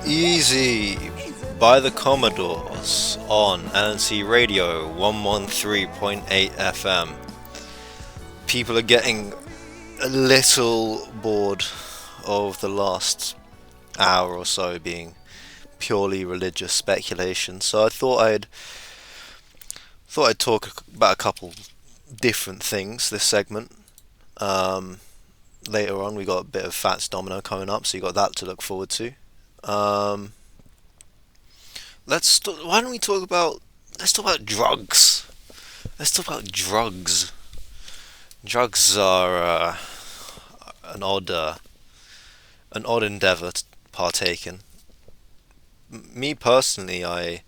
Easy by the Commodores on NC Radio 113.8 FM. People are getting a little bored of the last hour or so being purely religious speculation, so I thought I'd talk about a couple different things this segment. Um, Later on, we got a bit of Fats Domino coming up, so you got that to look forward to. Um, Why don't we talk about? Let's talk about drugs. Let's talk about drugs. Drugs are an odd, uh, an odd endeavor to partake in. Me personally, I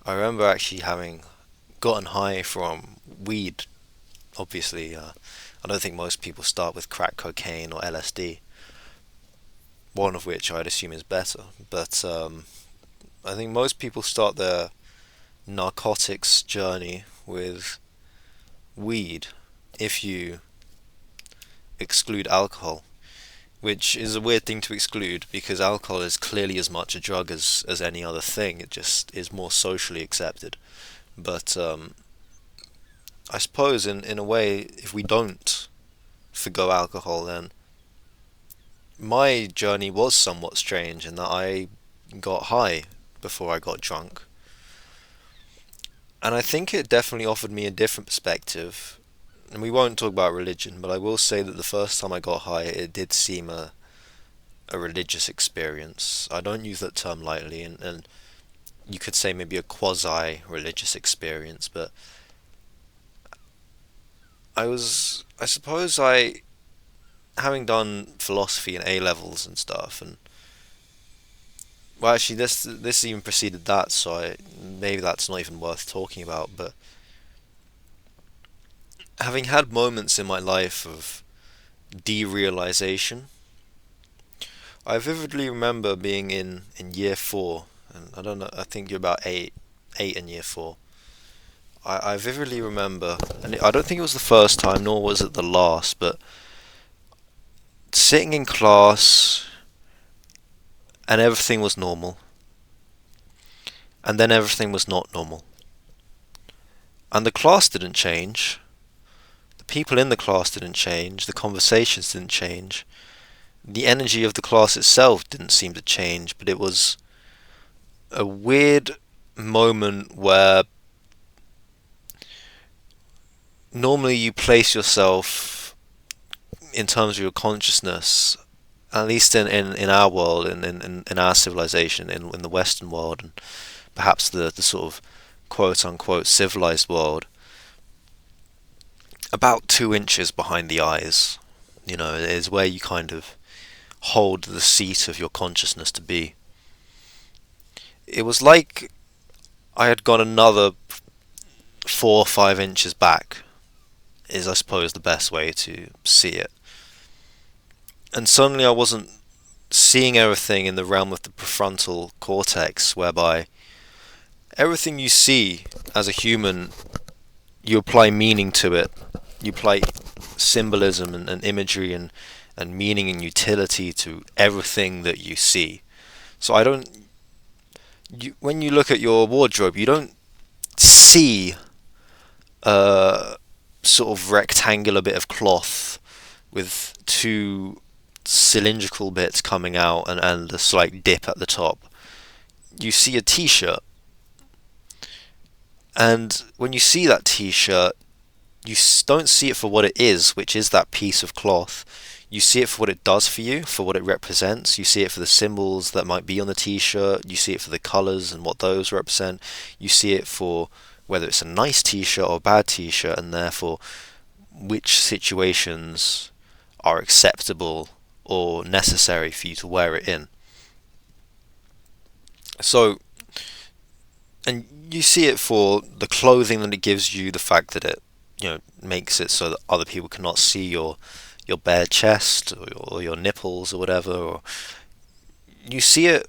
remember actually having gotten high from weed. Obviously, I don't think most people start with crack cocaine or LSD. One of which I'd assume is better, but I think most people start their narcotics journey with weed, if you exclude alcohol, which is a weird thing to exclude because alcohol is clearly as much a drug as any other thing. It just is more socially accepted. But I suppose in a way, if we don't forgo alcohol, then my journey was somewhat strange in that I got high before I got drunk. And I think it definitely offered me a different perspective. And we won't talk about religion, but I will say that the first time I got high, it did seem a religious experience. I don't use that term lightly, and you could say maybe a quasi-religious experience, but I suppose having done philosophy in A levels and stuff, and well, actually, this even preceded that, so maybe that's not even worth talking about. But having had moments in my life of derealization, I vividly remember being in year four, and I don't know, I think you're about eight in year four. I vividly remember, and I don't think it was the first time, nor was it the last, but sitting in class and everything was normal, and then everything was not normal. And the class didn't change, the people in the class didn't change, the conversations didn't change, the energy of the class itself didn't seem to change, but it was a weird moment where normally you place yourself in terms of your consciousness, at least in our world, in our civilization, in the Western world, and perhaps the sort of quote unquote civilized world, about 2 inches behind the eyes, is where you kind of hold the seat of your consciousness to be. It was like I had gone another 4 or 5 inches back, is I suppose the best way to see it. And suddenly I wasn't seeing everything in the realm of the prefrontal cortex, whereby everything you see as a human, you apply meaning to it. You apply symbolism and imagery and meaning and utility to everything that you see. So when you look at your wardrobe, you don't see a sort of rectangular bit of cloth with two cylindrical bits coming out and a slight dip at the top. You see a t-shirt, and when you see that t-shirt, you don't see it for what it is, which is that piece of cloth. You see it for what it does for you, for what it represents. You see it for the symbols that might be on the t-shirt. You see it for the colours and what those represent. You see it for whether it's a nice t-shirt or a bad t-shirt, and therefore which situations are acceptable or necessary for you to wear it in. So, and you see it for the clothing that it gives you, the fact that it, makes it so that other people cannot see your bare chest or your nipples or whatever. Or you see it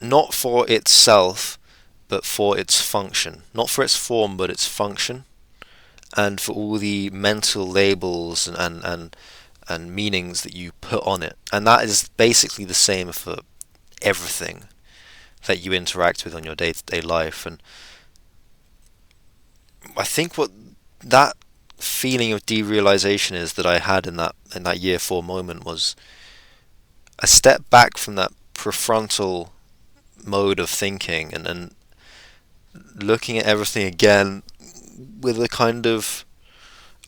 not for itself, but for its function. Not for its form, but its function. And for all the mental labels and meanings that you put on it. And that is basically the same for everything that you interact with on your day-to-day life. And I think what that feeling of derealization is that I had in that year four moment was a step back from that prefrontal mode of thinking, and looking at everything again with a kind of,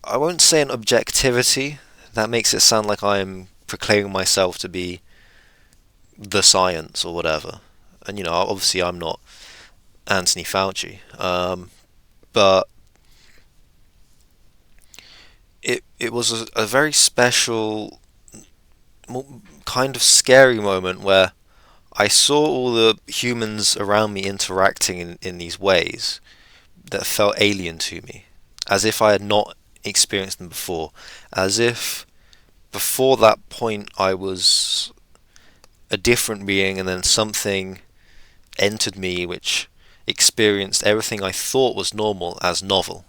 I won't say an objectivity, that makes it sound like I'm proclaiming myself to be the science or whatever. And obviously I'm not Anthony Fauci, but it was a very special, kind of scary moment where I saw all the humans around me interacting in these ways that felt alien to me, as if I had not experienced them before, as if before that point I was a different being, and then something entered me which experienced everything I thought was normal as novel.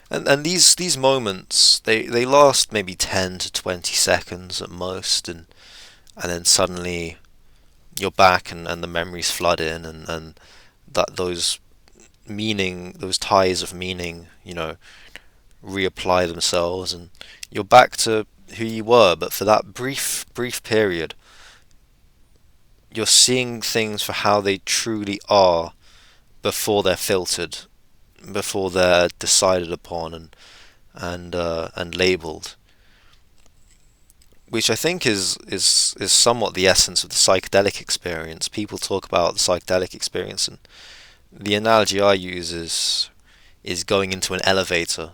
And these moments, they last maybe 10 to 20 seconds at most, and then suddenly you're back, and the memories flood in, and that those ties of meaning, reapply themselves, and you're back to who you were. But for that brief period, you're seeing things for how they truly are before they're filtered, before they're decided upon and labeled, which I think is somewhat the essence of the psychedelic experience. People talk about the psychedelic experience, and the analogy I use is going into an elevator.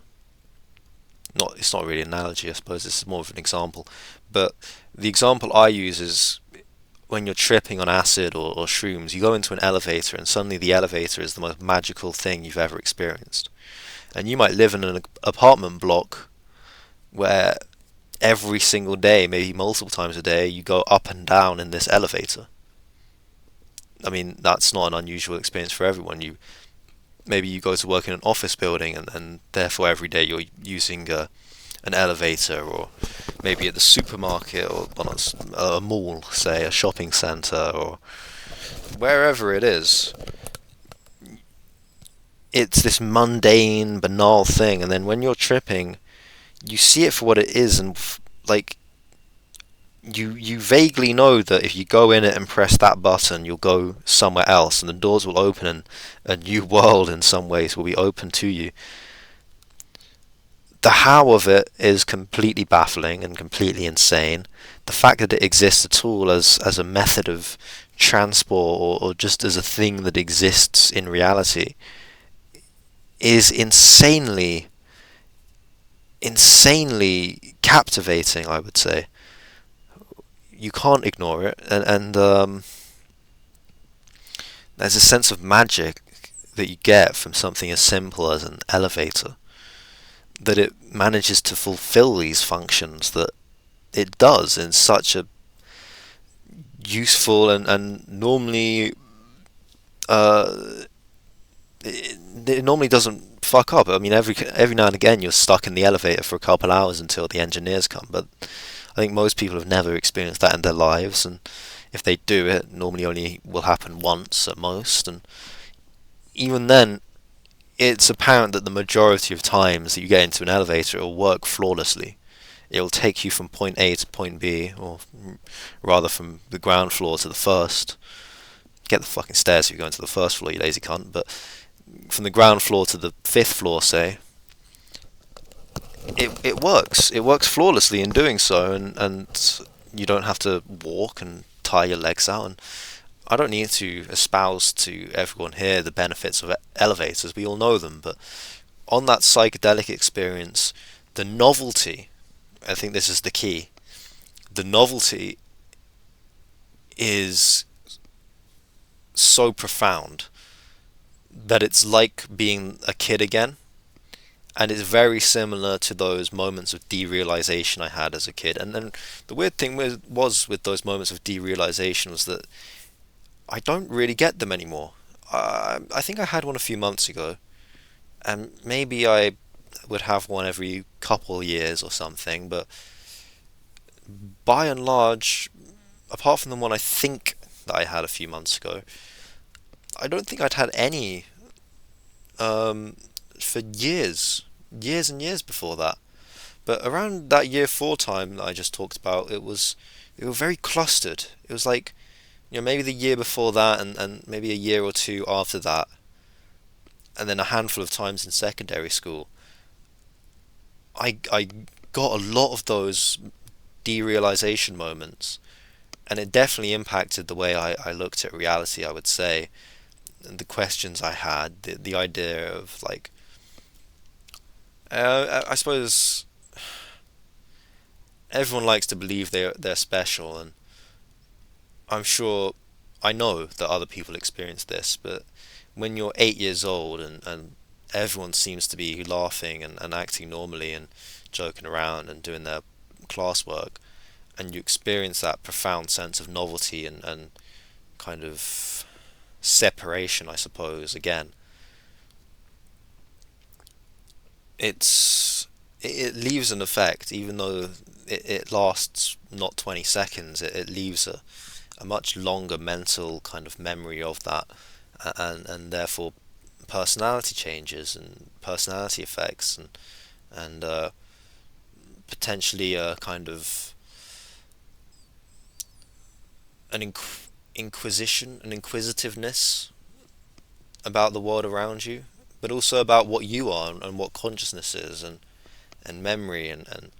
It's not really an analogy, I suppose. This is more of an example, but the example I use is when you're tripping on acid or shrooms. You go into an elevator, and suddenly the elevator is the most magical thing you've ever experienced. And you might live in an apartment block where every single day, maybe multiple times a day, you go up and down in this elevator. I mean, that's not an unusual experience for everyone. Maybe you go to work in an office building, and therefore every day you're using an elevator, or maybe at the supermarket, or a mall, say, a shopping centre, or wherever it is. It's this mundane, banal thing, and then when you're tripping, you see it for what it is, and like you vaguely know that if you go in it and press that button, you'll go somewhere else, and the doors will open, and a new world in some ways will be open to you. The how of it is completely baffling and completely insane. The fact that it exists at all as a method of transport, or just as a thing that exists in reality, is insanely captivating, I would say. You can't ignore it, and there's a sense of magic that you get from something as simple as an elevator, that it manages to fulfill these functions that it does in such a useful and normally it normally doesn't fuck up. I mean, every now and again you're stuck in the elevator for a couple hours until the engineers come, but I think most people have never experienced that in their lives, and if they do, it normally only will happen once at most, and even then, it's apparent that the majority of times that you get into an elevator, it will work flawlessly. It will take you from point A to point B, or rather from the ground floor to the first. Get the fucking stairs if you're going to the first floor, you lazy cunt, but from the ground floor to the fifth floor, say, it works. It works flawlessly in doing so, and you don't have to walk and tire your legs out. And I don't need to espouse to everyone here the benefits of elevators. We all know them, but on that psychedelic experience, the novelty, I think this is the key. The novelty is so profound that it's like being a kid again. And it's very similar to those moments of derealization I had as a kid. And then the weird thing was with those moments of derealization was that I don't really get them anymore. I think I had one a few months ago, and maybe I would have one every couple years or something, but by and large, apart from the one I think that I had a few months ago, I don't think I'd had any um, for years and years before that. But around that year four time that I just talked about, it was very clustered. It was like, maybe the year before that, and maybe a year or two after that, and then a handful of times in secondary school. I got a lot of those derealization moments, and it definitely impacted the way I looked at reality, I would say, and the questions I had, the idea of like, I suppose everyone likes to believe they're special, and I'm sure I know that other people experience this, but when you're 8 years old and everyone seems to be laughing and acting normally and joking around and doing their classwork, and you experience that profound sense of novelty and kind of separation, I suppose, again, it leaves an effect, even though it lasts not 20 seconds, it leaves a much longer mental kind of memory of that, and therefore personality changes and personality effects and potentially a kind of an an inquisitiveness about the world around you, but also about what you are and what consciousness is and memory and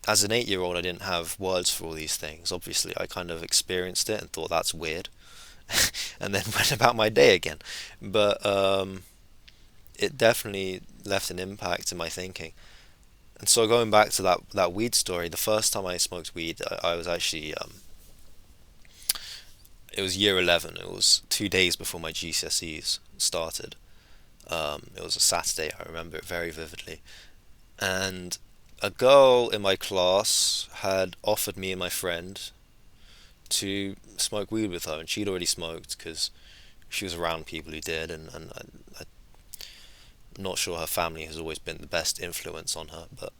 as an 8 year old I didn't have words for all these things. Obviously I kind of experienced it and thought that's weird and then went about my day again. But it definitely left an impact in my thinking. And so going back to that weed story, the first time I smoked weed, I was actually it was year 11. It was 2 days before my GCSEs started. It was a Saturday. I remember it very vividly. And a girl in my class had offered me and my friend to smoke weed with her, and she'd already smoked because she was around people who did, and I'm not sure her family has always been the best influence on her, but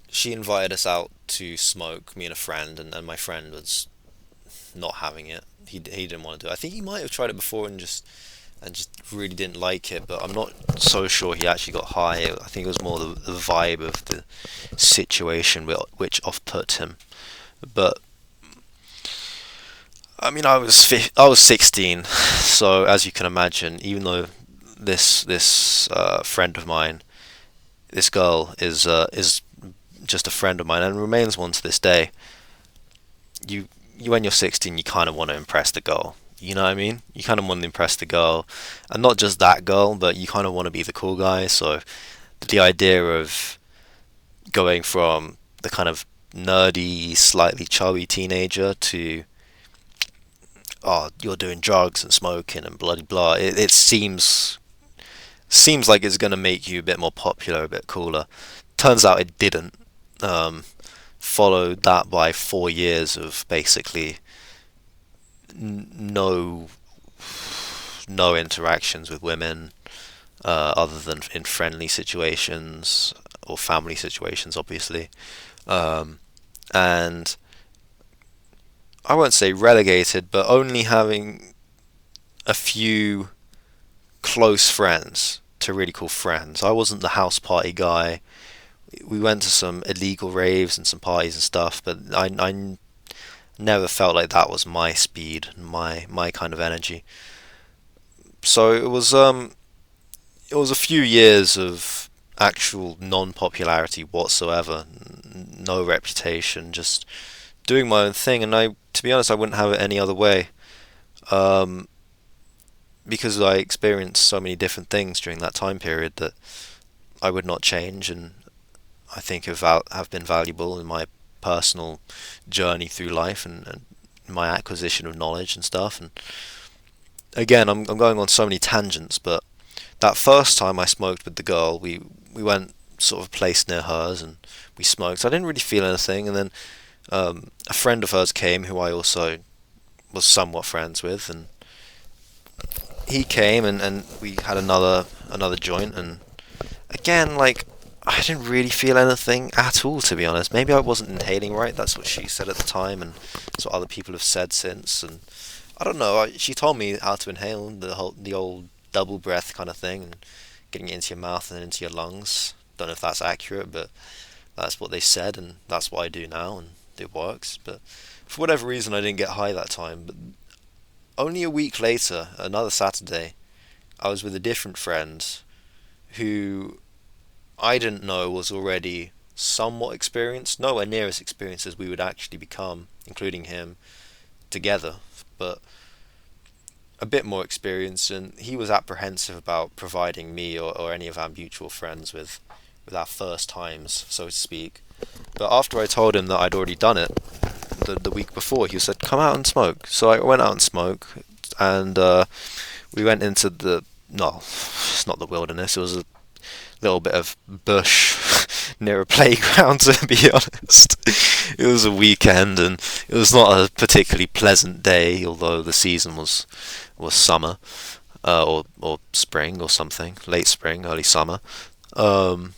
she invited us out to smoke, me and a friend, and my friend was not having it. He didn't want to do it. I think he might have tried it before and just really didn't like it, but I'm not so sure he actually got high. I think it was more the vibe of the situation which off-put him. But I mean, I was 16, so as you can imagine, even though this friend of mine, this girl is just a friend of mine and remains one to this day. You when you're 16, you kind of want to impress the girl. You know what I mean? You kind of want to impress the girl, and not just that girl, but you kind of want to be the cool guy. So the idea of going from the kind of nerdy, slightly chubby teenager to, oh, you're doing drugs and smoking and bloody blah. It seems like it's going to make you a bit more popular, a bit cooler. Turns out it didn't. Um, Followed that by 4 years of basically no interactions with women, other than in friendly situations or family situations, obviously. Um, and I won't say relegated, but only having a few close friends to really call friends. I wasn't the house party guy. We went to some illegal raves and some parties and stuff, but I never felt like that was my speed, my kind of energy. So it was a few years of actual non-popularity whatsoever, no reputation, just doing my own thing, and to be honest, I wouldn't have it any other way. Um, because I experienced so many different things during that time period that I would not change, and I think have been valuable in my personal journey through life and my acquisition of knowledge and stuff. And again, I'm going on so many tangents, but that first time I smoked with the girl, we went sort of a place near hers and we smoked. I didn't really feel anything, and then a friend of hers came who I also was somewhat friends with, and he came and we had another joint, and again, like, I didn't really feel anything at all, to be honest. Maybe I wasn't inhaling right. That's what she said at the time, and that's what other people have said since. And I don't know. She told me how to inhale the old double breath kind of thing, and getting it into your mouth and into your lungs. Don't know if that's accurate, but that's what they said, and that's what I do now, and it works. But for whatever reason, I didn't get high that time. But only a week later, another Saturday, I was with a different friend who I didn't know was already somewhat experienced, nowhere near as experienced as we would actually become, including him, together, but a bit more experienced, and he was apprehensive about providing me or any of our mutual friends with our first times, so to speak. But after I told him that I'd already done it the week before, he said, "Come out and smoke." So I went out and smoked, and we went into the no, it's not the wilderness. It was a little bit of bush near a playground, to be honest. It was a weekend, and it was not a particularly pleasant day, although the season was summer, or spring or something, late spring, early summer. Um,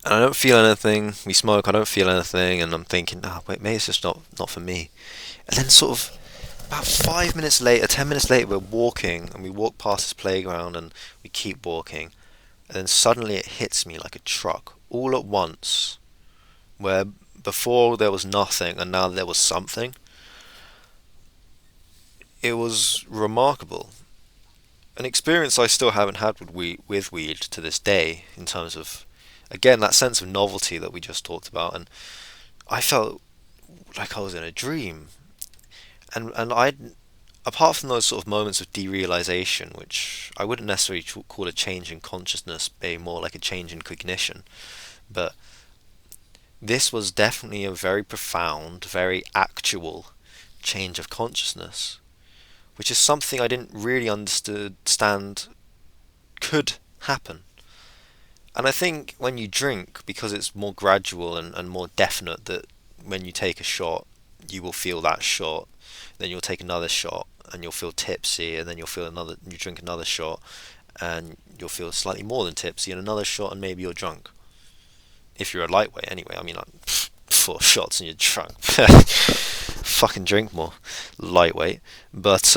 and I don't feel anything. We smoke. I don't feel anything, and I'm thinking, wait, maybe it's just not for me. And then sort of about 5 minutes later, 10 minutes later, we're walking, and we walk past this playground, and we keep walking, and then suddenly it hits me like a truck, all at once, where before there was nothing, and now there was something. It was remarkable. An experience I still haven't had with weed to this day, in terms of, again, that sense of novelty that we just talked about, and I felt like I was in a dream. And I, apart from those sort of moments of derealization, which I wouldn't necessarily call a change in consciousness, but more like a change in cognition, but this was definitely a very profound, very actual change of consciousness, which is something I didn't really understand could happen. And I think when you drink, because it's more gradual and more definite, that when you take a shot, you will feel that shot, then you'll take another shot, and you'll feel tipsy, and then you drink another shot, and you'll feel slightly more than tipsy, and another shot, and maybe you're drunk. If you're a lightweight, anyway. I mean, like, 4 shots and you're drunk. Fucking drink more, lightweight. But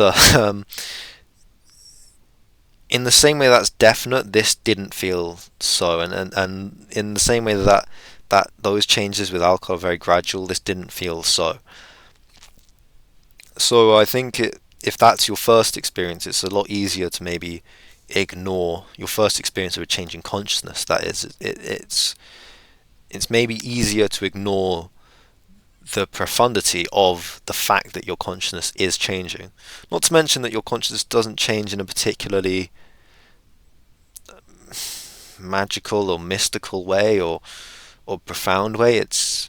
in the same way that's definite, this didn't feel so, and in the same way that those changes with alcohol are very gradual, this didn't feel so. So I think if that's your first experience, it's a lot easier to maybe ignore your first experience of a change in consciousness. That is, it's maybe easier to ignore the profundity of the fact that your consciousness is changing. Not to mention that your consciousness doesn't change in a particularly magical or mystical way, or profound way. It's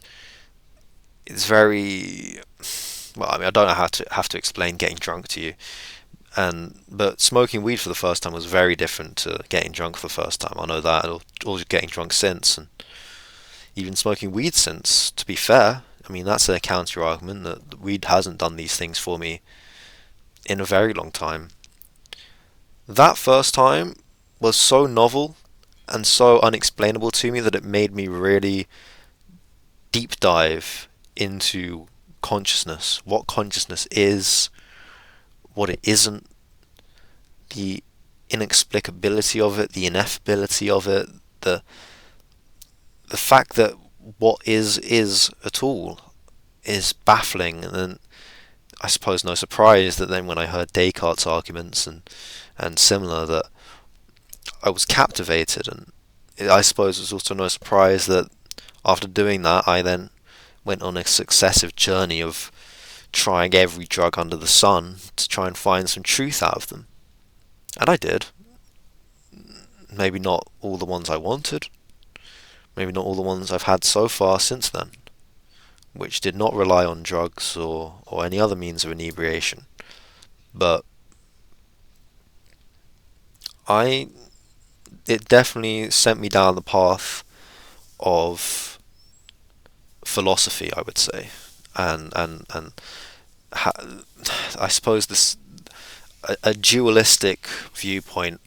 very, well, I mean, I don't know how to have to explain getting drunk to you. But smoking weed for the first time was very different to getting drunk for the first time. I know that, or getting drunk since, and even smoking weed since. To be fair, I mean, that's a counter argument that weed hasn't done these things for me in a very long time. That first time was so novel and so unexplainable to me that it made me really deep dive into consciousness, what consciousness is, what it isn't, the inexplicability of it, the ineffability of it, the fact that what is at all is baffling. And then I suppose no surprise that then when I heard Descartes' arguments and similar, that I was captivated. And I suppose it was also no surprise that after doing that, I then went on a successive journey of trying every drug under the sun to try and find some truth out of them. And I did. Maybe not all the ones I wanted. Maybe not all the ones I've had so far since then, which did not rely on drugs or any other means of inebriation. But it definitely sent me down the path of philosophy, I would say, and I suppose this a dualistic viewpoint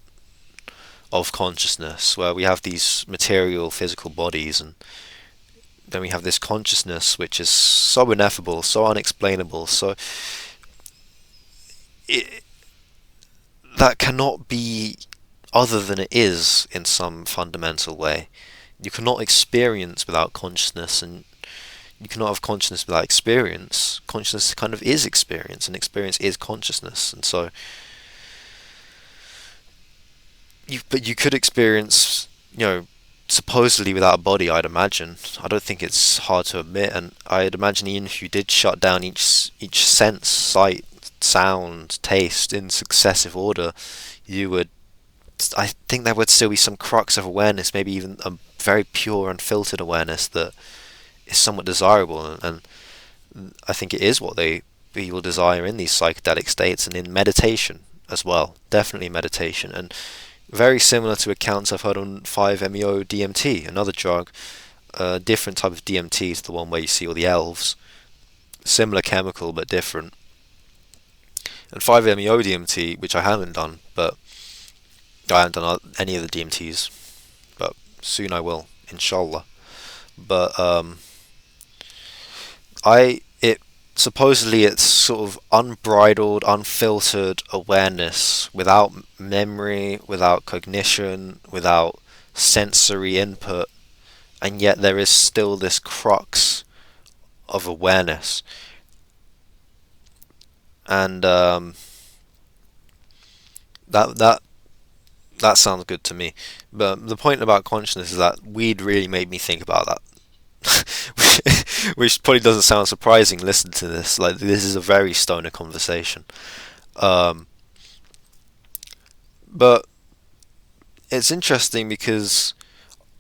of consciousness, where we have these material, physical bodies, and then we have this consciousness which is so ineffable, so unexplainable, so it, that cannot be other than it is in some fundamental way. You cannot experience without consciousness, and you cannot have consciousness without experience. Consciousness kind of is experience, and experience is consciousness, and so but you could experience, supposedly without a body, I'd imagine. I don't think it's hard to admit, and I'd imagine even if you did shut down each sense, sight, sound, taste in successive order, you would. I think there would still be some crux of awareness, maybe even a very pure, unfiltered awareness that is somewhat desirable, and I think it is what people desire in these psychedelic states and in meditation as well. Definitely meditation, and very similar to accounts I've heard on 5-MeO DMT, another drug, a different type of DMT to the one where you see all the elves. Similar chemical but different. And 5-MeO DMT, which I haven't done, but I haven't done any of the DMTs, but soon I will, inshallah. But supposedly it's sort of unbridled, unfiltered awareness without memory, without cognition, without sensory input, and yet there is still this crux of awareness. And that sounds good to me. But the point about consciousness is that weed really made me think about that. Which probably doesn't sound surprising. Listen to this. Like, this is a very stoner conversation. But it's interesting because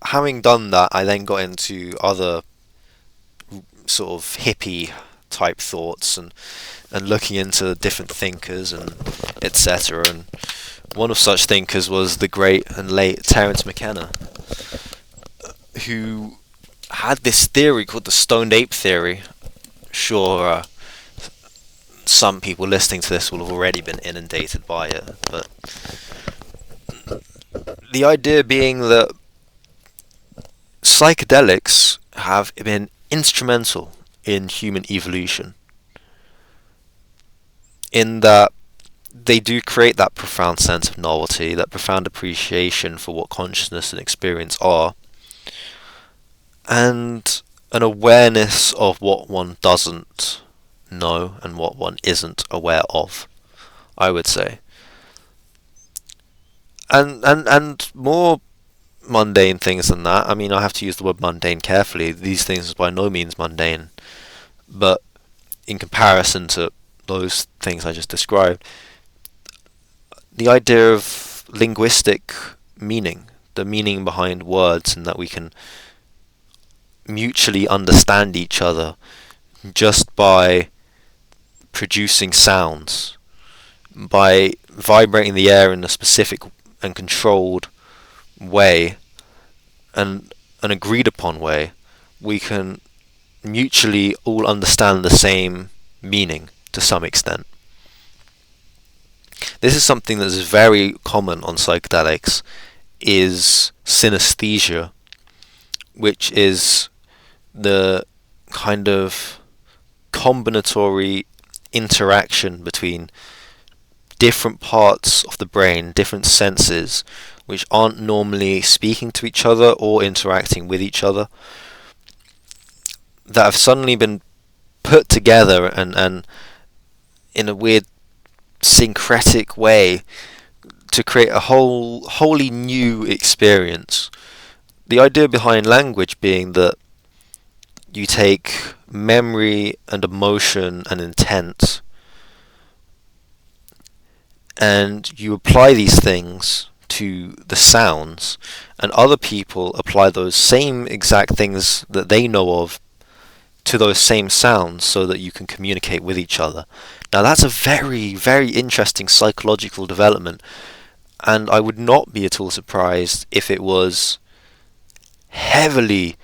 having done that, I then got into other sort of hippie type thoughts and looking into different thinkers and etc. And one of such thinkers was the great and late Terence McKenna, who had this theory called the stoned ape theory. Sure, some people listening to this will have already been inundated by it, but the idea being that psychedelics have been instrumental in human evolution, in that they do create that profound sense of novelty, that profound appreciation for what consciousness and experience are, and an awareness of what one doesn't know and what one isn't aware of, I would say. And more mundane things than that. I mean, I have to use the word mundane carefully. These things are by no means mundane, but in comparison to those things I just described, the idea of linguistic meaning, the meaning behind words, and that we can mutually understand each other just by producing sounds, by vibrating the air in a specific and controlled way, and an agreed upon way, we can mutually all understand the same meaning to some extent. This is something that is very common on psychedelics, is synesthesia, which is the kind of combinatory interaction between different parts of the brain, different senses, which aren't normally speaking to each other or interacting with each other, that have suddenly been put together and in a weird syncretic way to create a wholly new experience. The idea behind language being that you take memory and emotion and intent and you apply these things to the sounds, and other people apply those same exact things that they know of to those same sounds so that you can communicate with each other. Now that's a very, very interesting psychological development, and I would not be at all surprised if it was heavily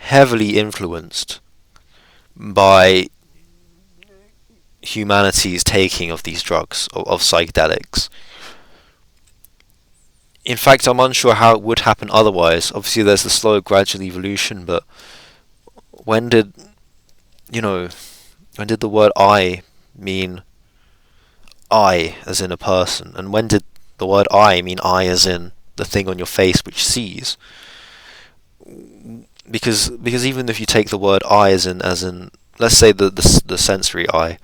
influenced by humanity's taking of these drugs, of psychedelics. In fact, I'm unsure how it would happen otherwise. Obviously, there's the slow, gradual evolution, but when did, you know, when did the word I mean I as in a person? And when did the word I mean I as in the thing on your face which sees? Because even if you take the word I as in let's say the sensory eye,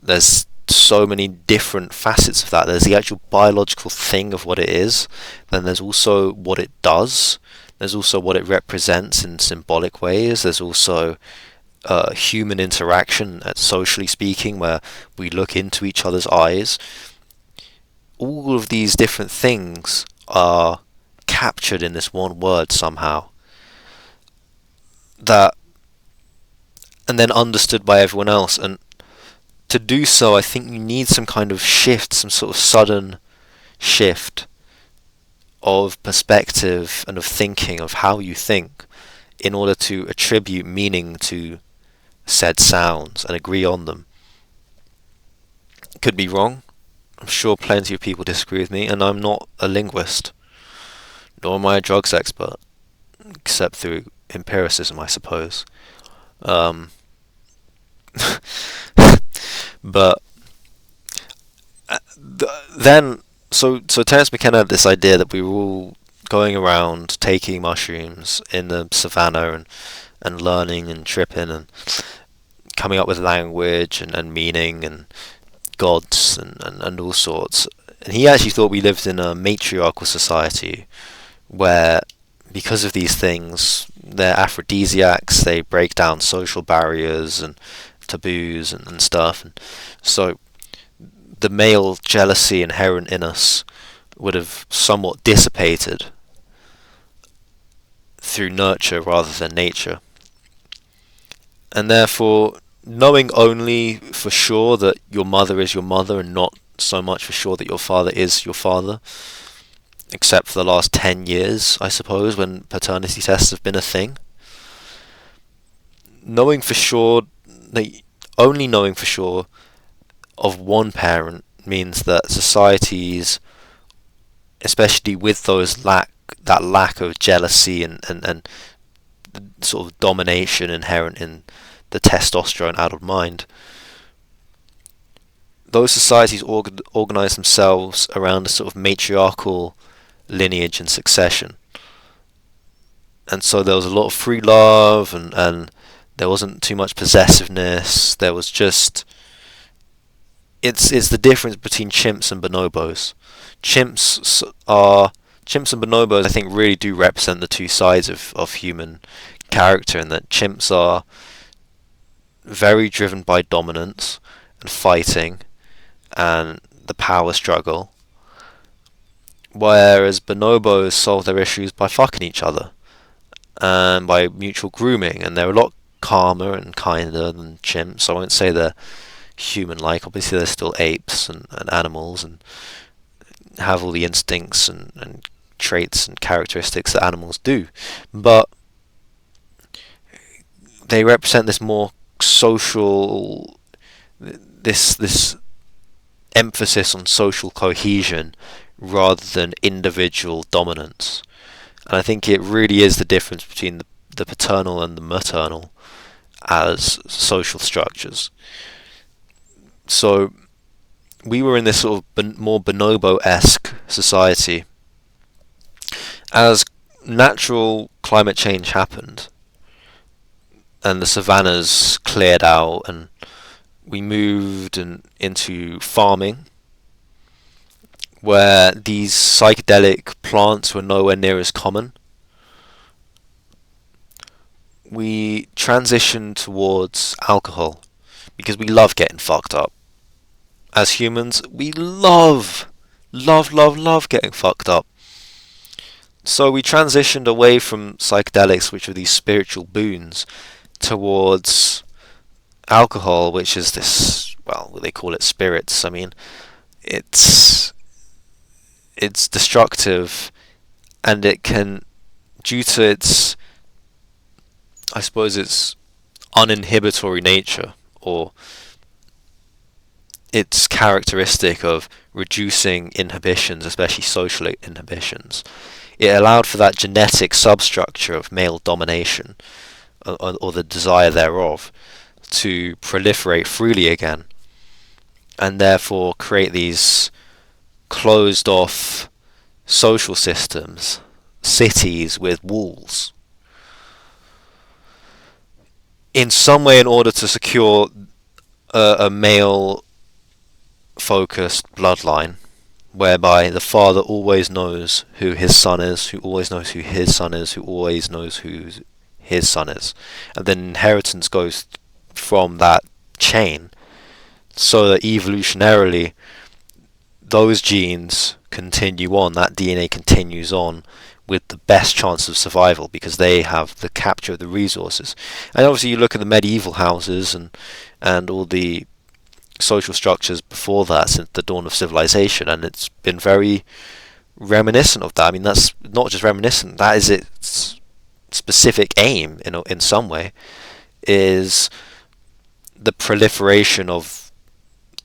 there's so many different facets of that. There's the actual biological thing of what it is, then there's also what it does, there's also what it represents in symbolic ways, there's also human interaction, socially speaking, where we look into each other's eyes. All of these different things are captured in this one word somehow, that and then understood by everyone else. And to do so, I think you need some kind of shift, some sort of sudden shift of perspective and of thinking, of how you think, in order to attribute meaning to said sounds and agree on them. Could be wrong. I'm sure plenty of people disagree with me, and I'm not a linguist, nor am I a drugs expert, except through empiricism, I suppose. Um, but then, so Terence McKenna had this idea that we were all going around taking mushrooms in the savannah and learning and tripping and coming up with language and meaning and gods and all sorts. And he actually thought we lived in a matriarchal society where, because of these things, they're aphrodisiacs, they break down social barriers and taboos and stuff. And so the male jealousy inherent in us would have somewhat dissipated through nurture rather than nature. And therefore, knowing only for sure that your mother is your mother and not so much for sure that your father is your father, except for the last 10 years, I suppose, when paternity tests have been a thing. Knowing for sure, only knowing for sure of one parent means that societies, especially with that lack of jealousy and sort of domination inherent in the testosterone-addled mind, those societies organize themselves around a sort of matriarchal lineage and succession. And so there was a lot of free love and there wasn't too much possessiveness. There was just... It's the difference between chimps and bonobos. Chimps and bonobos, I think, really do represent the two sides of human character, in that chimps are very driven by dominance and fighting and the power struggle, whereas bonobos solve their issues by fucking each other and by mutual grooming, and they're a lot calmer and kinder than chimps. I won't say they're human-like. Obviously, they're still apes and animals and have all the instincts and traits and characteristics that animals do, but they represent this more social, this emphasis on social cohesion rather than individual dominance. And I think it really is the difference between the paternal and the maternal as social structures. So we were in this sort of more bonobo-esque society. As natural climate change happened and the savannas cleared out and we moved into farming, where these psychedelic plants were nowhere near as common, we transitioned towards alcohol because we love getting fucked up. As humans, we love getting fucked up. So we transitioned away from psychedelics, which are these spiritual boons, towards alcohol, which is this, well, they call it spirits. I mean, it's destructive, and it can, due to its, I suppose, its uninhibitory nature, or it's characteristic of reducing inhibitions, especially social inhibitions. It allowed for that genetic substructure of male domination, or the desire thereof, to proliferate freely again, and therefore create these closed off social systems, cities with walls, in some way in order to secure a male focused bloodline, whereby the father always knows who his son is, who always knows who his son is, who always knows who his son is. And then inheritance goes from that chain, so that evolutionarily those genes continue on, that DNA continues on with the best chance of survival because they have the capture of the resources. And obviously you look at the medieval houses and all the social structures before that since the dawn of civilization, and it's been very reminiscent of that. I mean, that's not just reminiscent, that is its specific aim in some way, is the proliferation of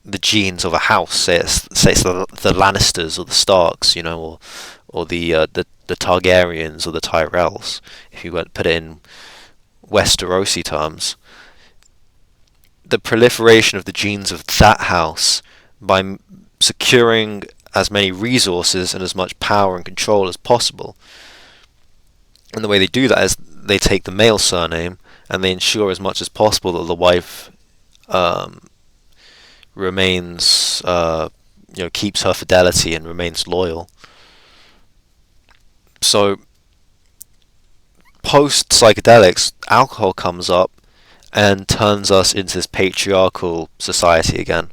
the genes of a house. Say it's the Lannisters or the Starks, or the Targaryens or the Tyrells, if you put it in Westerosi terms. The proliferation of the genes of that house by securing as many resources and as much power and control as possible. And the way they do that is they take the male surname and they ensure as much as possible that the wife remains, keeps her fidelity and remains loyal. So, post psychedelics, alcohol comes up and turns us into this patriarchal society again,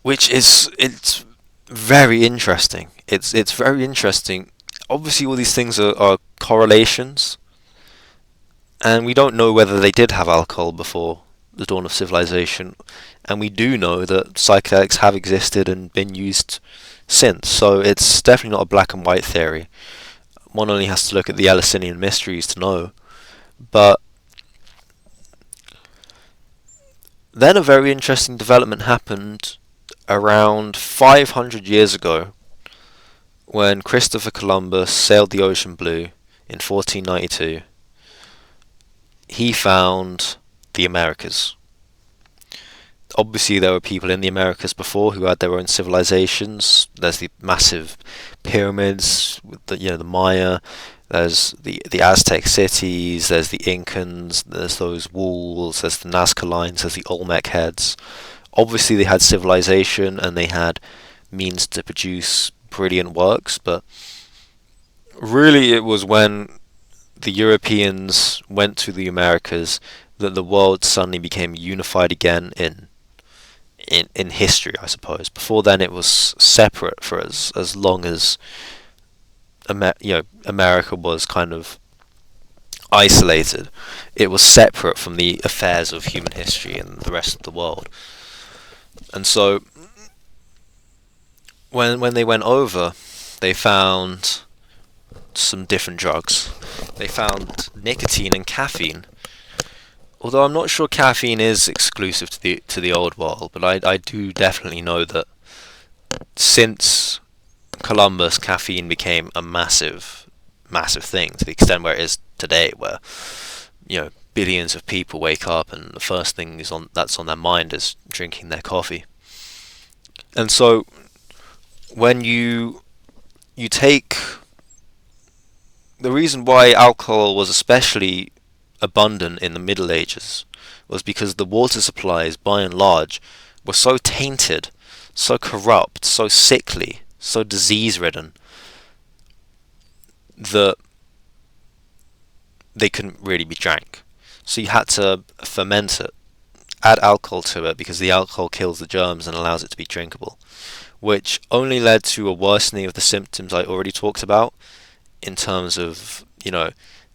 which it's very interesting. It's very interesting. Obviously, all these things are correlations, and we don't know whether they did have alcohol before the dawn of civilization, and we do know that psychedelics have existed and been used since. So it's definitely not a black and white theory. One only has to look at the Eleusinian mysteries to know. But then a very interesting development happened around 500 years ago when Christopher Columbus sailed the ocean blue in 1492. He found the Americas. Obviously there were people in the Americas before who had their own civilizations. There's the massive pyramids with the Maya, there's the Aztec cities, there's the Incans, there's those walls, there's the Nazca lines, there's the Olmec heads. Obviously they had civilization and they had means to produce brilliant works, but really it was when the Europeans went to the Americas that the world suddenly became unified again in history, I suppose. Before then, it was separate for as long as America was kind of isolated. It was separate from the affairs of human history and the rest of the world. And so, when they went over, they found some different drugs. They found nicotine and caffeine. Although I'm not sure caffeine is exclusive to the old world, but I do definitely know that since Columbus, caffeine became a massive thing to the extent where it is today, where billions of people wake up and the first thing that's on their mind is drinking their coffee. And so when you take the reason why alcohol was especially abundant in the Middle Ages was because the water supplies, by and large, were so tainted, so corrupt, so sickly, so disease-ridden, that they couldn't really be drank. So you had to ferment it, add alcohol to it, because the alcohol kills the germs and allows it to be drinkable, which only led to a worsening of the symptoms I already talked about, in terms of,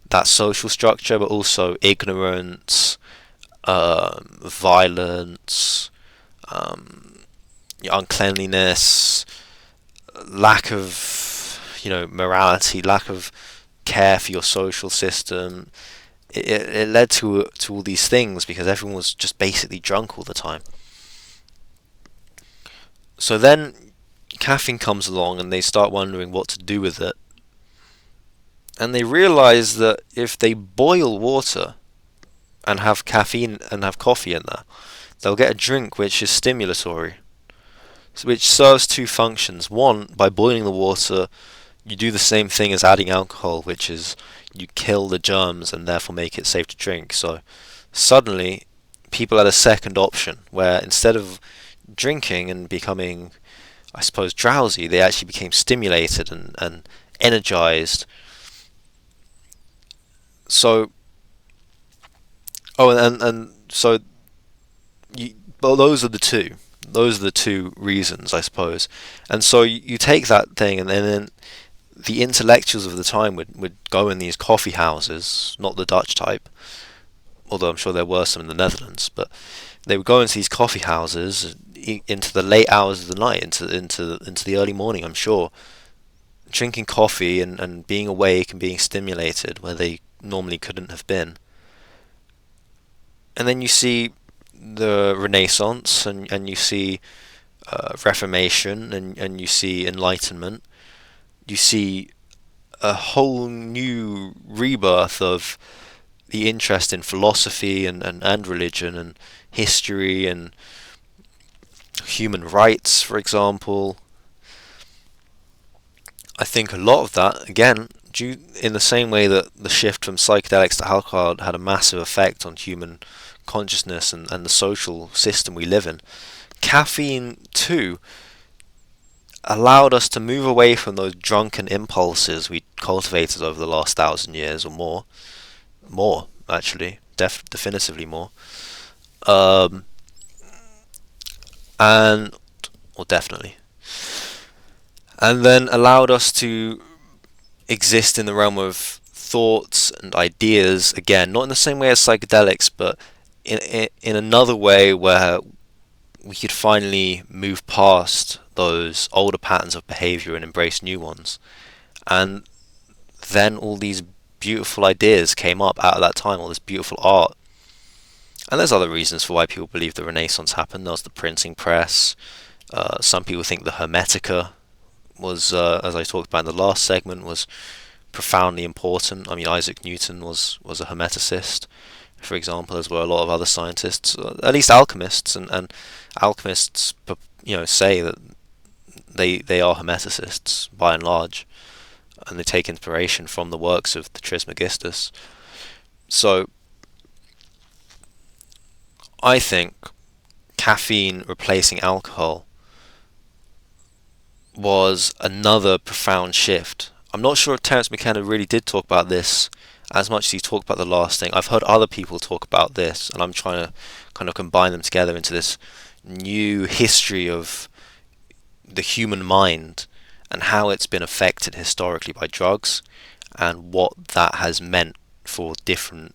that social structure, but also ignorance, violence, uncleanliness, lack of, morality, lack of care for your social system, it led to all these things because everyone was just basically drunk all the time. So then caffeine comes along and they start wondering what to do with it. And they realize that if they boil water and have caffeine and have coffee in there, they'll get a drink which is stimulatory, which serves two functions. One, by boiling the water, you do the same thing as adding alcohol, which is you kill the germs and therefore make it safe to drink. So suddenly, people had a second option where instead of drinking and becoming, I suppose, drowsy, they actually became stimulated and energized. So, and so well, those are the two. Those are the two reasons, I suppose. And so you take that thing, and then the intellectuals of the time would go in these coffee houses, not the Dutch type, although I'm sure there were some in the Netherlands, but they would go into these coffee houses into the late hours of the night, into the early morning, I'm sure, drinking coffee and being awake and being stimulated where they normally couldn't have been. And then you see the Renaissance, and you see Reformation, and you see Enlightenment. You see a whole new rebirth of the interest in philosophy and religion and history and human rights, for example. I think a lot of that, again, due in the same way that the shift from psychedelics to alcohol had a massive effect on human consciousness and the social system we live in, caffeine too allowed us to move away from those drunken impulses we cultivated over the last 1,000 years or more. More, actually, definitively more. Um, and, or definitely. And then allowed us to exist in the realm of thoughts and ideas, again, not in the same way as psychedelics, but in another way where we could finally move past those older patterns of behavior and embrace new ones. And then all these beautiful ideas came up out of that time, all this beautiful art. And there's other reasons for why people believe the Renaissance happened. There was the printing press. Some people think the Hermetica was, as I talked about in the last segment, was profoundly important. I mean, Isaac Newton was a Hermeticist, for example, as were a lot of other scientists, at least alchemists, and alchemists, say that they are Hermeticists by and large, and they take inspiration from the works of the Trismegistus. So, I think caffeine replacing alcohol was another profound shift. I'm not sure if Terence McKenna really did talk about this as much as he talked about the last thing. I've heard other people talk about this, and I'm trying to kind of combine them together into this new history of the human mind and how it's been affected historically by drugs and what that has meant for different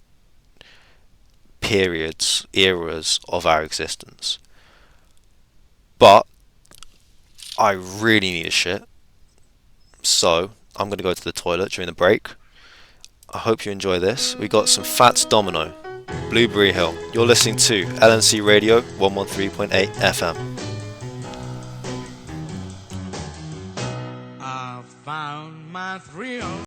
periods, eras of our existence. But I really need a shit, so I'm going to go to the toilet during the break. I hope you enjoy this. We got some Fats Domino, Blueberry Hill. You're listening to LNC Radio 113.8 FM. I found my thrill.